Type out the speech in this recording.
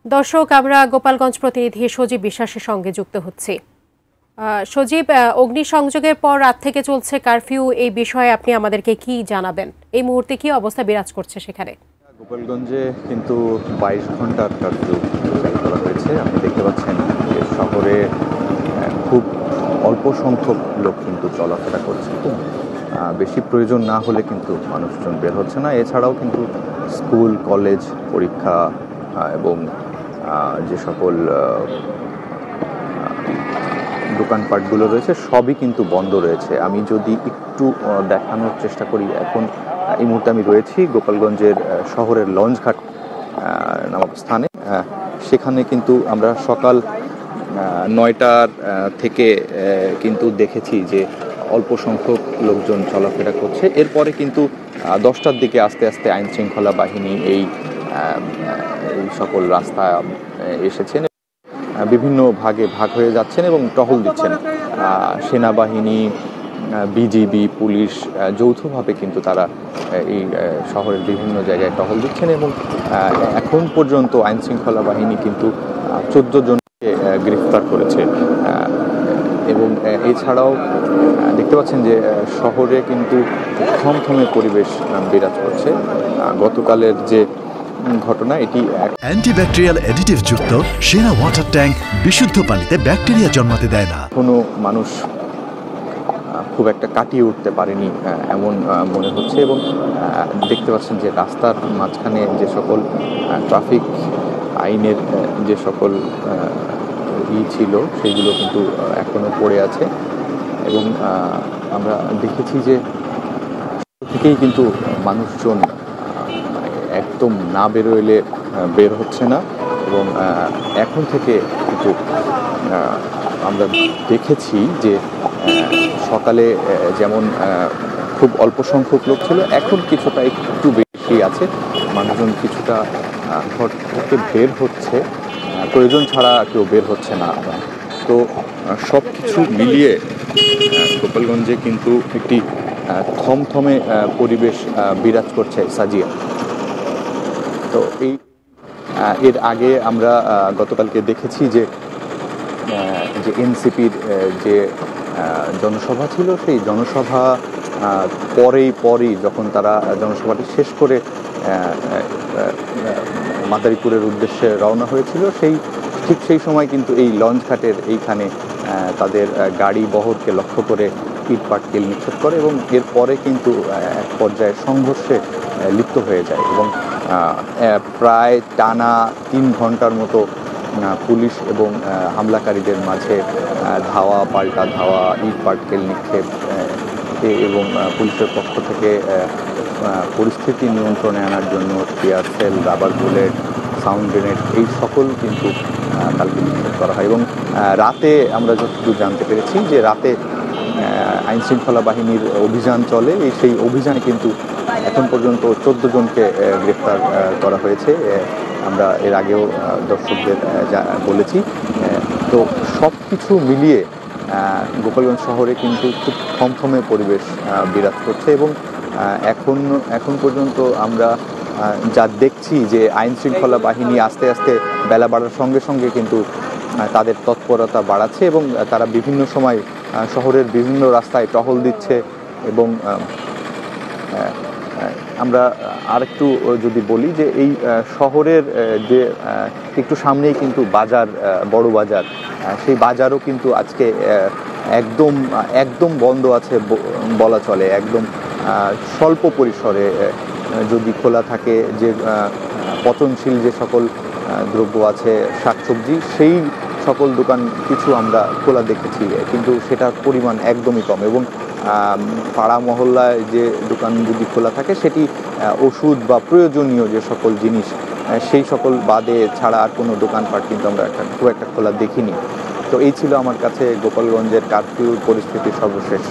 দর্শক, আমরা গোপালগঞ্জ প্রতিনিধি সজীব বিশ্বাসের সঙ্গে যুক্ত হচ্ছি। সজীব, অগ্নিসংযোগের পর রাত থেকে চলছে কারফিউ, এই বিষয়ে আপনি আমাদেরকে কি জানাবেন? এই মুহূর্তে কি অবস্থা বিরাজ করছে সেখানে? গোপালগঞ্জে কিন্তু 22 ঘন্টার কারফিউ জারি করা হয়েছে। আপনি দেখতে পাচ্ছেন যে শহরে খুব অল্প সংখ্যক লোক কিন্তু চলাফেরা করছে। খুব বেশি প্রয়োজন না হলে কিন্তু মানুষজন বের হচ্ছে না। এছাড়াও কিন্তু স্কুল, কলেজ, পরীক্ষা এবং যে সকল দোকানপাটগুলো রয়েছে সবই কিন্তু বন্ধ রয়েছে। আমি যদি একটু দেখানোর চেষ্টা করি, এখন এই মুহূর্তে আমি রয়েছি গোপালগঞ্জের শহরের লঞ্চঘাট নামক স্থানে। সেখানে কিন্তু আমরা সকাল 9টার থেকে কিন্তু দেখেছি যে অল্প সংখ্যক লোকজন চলাফেরা করছে। এরপরে কিন্তু 10টার দিকে আস্তে আস্তে আইন শৃঙ্খলা বাহিনী এই সকল রাস্তা এসেছেন, বিভিন্ন ভাগে ভাগ হয়ে যাচ্ছেন এবং টহল দিচ্ছেন। সেনাবাহিনী, বিজিবি, পুলিশ যৌথভাবে কিন্তু তারা এই শহরের বিভিন্ন জায়গায় টহল দিচ্ছেন এবং এখন পর্যন্ত আইন শৃঙ্খলা বাহিনী কিন্তু 14 জনকে গ্রেফতার করেছে। এবং এছাড়াও দেখতে পাচ্ছেন যে শহরে কিন্তু থমথমে পরিবেশ বিরাজ করছে। গতকালের যে ঘটনা, এটি অ্যান্টিব্যাকটেরিয়াল অ্যাডিটিভ যুক্ত সেরা ওয়াটার ট্যাঙ্ক বিশুদ্ধ পানিতে ব্যাকটেরিয়া জন্মাতে দেয় না। কোনো মানুষ খুব একটা কাটিয়ে উঠতে পারেনি এমন মনে হচ্ছে। এবং দেখতে পাচ্ছেন যে রাস্তার মাঝখানে যে সকল ট্রাফিক আইনের যে সকল ছিল সেগুলো কিন্তু এখনো পড়ে আছে। এবং আমরা দেখেছি যে থেকেই কিন্তু মানুষজন একদম না বেরোলে বের হচ্ছে না। এবং এখন থেকে কিন্তু আমরা দেখেছি যে সকালে যেমন খুব অল্প সংখ্যক লোক ছিল, এখন কিছুটা একটু বেশি আছে। মানুষজন কিছুটা ঘর থেকে বের হচ্ছে, প্রয়োজন ছাড়া কেউ বের হচ্ছে না। তো সব কিছু মিলিয়ে গোপালগঞ্জে কিন্তু একটি থমথমে পরিবেশ বিরাজ করছে সাজিয়া। তো এর আগে আমরা গতকালকে দেখেছি যে এনসিপির যে জনসভা ছিল, সেই জনসভা পরেই যখন তারা জনসভাটি শেষ করে মাদারীপুরের উদ্দেশ্যে রওনা হয়েছিল, ঠিক সেই সময় কিন্তু এই লঞ্চঘাটের এইখানে তাদের গাড়ি বহরকে লক্ষ্য করে ইটপাটকেল নিক্ষেপ করে এবং এরপরে কিন্তু এক পর্যায়ে সংঘর্ষে লিপ্ত হয়ে যায়। এবং প্রায় টানা 3 ঘন্টার মতো পুলিশ এবং হামলাকারীদের মাঝে ধাওয়া পাল্টা ধাওয়া, ইটপাটকেল নিক্ষেপ এবং পুলিশের পক্ষ থেকে পরিস্থিতি নিয়ন্ত্রণে আনার জন্য tear shell, rubber bullet, sound grenade এই সকল কিন্তু কালকে নিক্ষেপ করা হয়। এবং রাতে আমরা যতটুকু জানতে পেরেছি যে রাতে আইন শৃঙ্খলা বাহিনীর অভিযান চলে। সেই অভিযানে কিন্তু এখন পর্যন্ত 14 জনকে গ্রেফতার করা হয়েছে। আমরা এর আগেও দর্শকদের বলেছি। তো সব কিছু মিলিয়ে গোপালগঞ্জ শহরে কিন্তু খুব থমথমে পরিবেশ বিরাজ করছে। এবং এখন পর্যন্ত আমরা যা দেখছি যে আইন শৃঙ্খলা বাহিনী আস্তে আস্তে বেলা বাড়ার সঙ্গে সঙ্গে কিন্তু তাদের তৎপরতা বাড়াচ্ছে এবং তারা বিভিন্ন সময় শহরের বিভিন্ন রাস্তায় টহল দিচ্ছে। এবং আমরা আরেকটু যদি বলি যে এই শহরের যে একটু সামনেই কিন্তু বাজার, বড় বাজার, সেই বাজারও কিন্তু আজকে একদম বন্ধ আছে বলা চলে। একদম স্বল্প পরিসরে যদি খোলা থাকে, যে পচনশীল যে সকল দ্রব্য আছে, শাকসবজি, সেই সকল দোকান কিছু আমরা খোলা দেখেছি, কিন্তু সেটার পরিমাণ একদমই কম। এবং পাড়া মহল্লায় যে দোকান যদি খোলা থাকে, সেটি ওষুধ বা প্রয়োজনীয় যে সকল জিনিস, সেই সকল বাদে ছাড়া আর কোনো দোকানপাট কিন্তু আমরা খুব একটা খোলা দেখিনি। তো এই ছিল আমার কাছে গোপালগঞ্জের কারফিউ পরিস্থিতির সর্বশেষ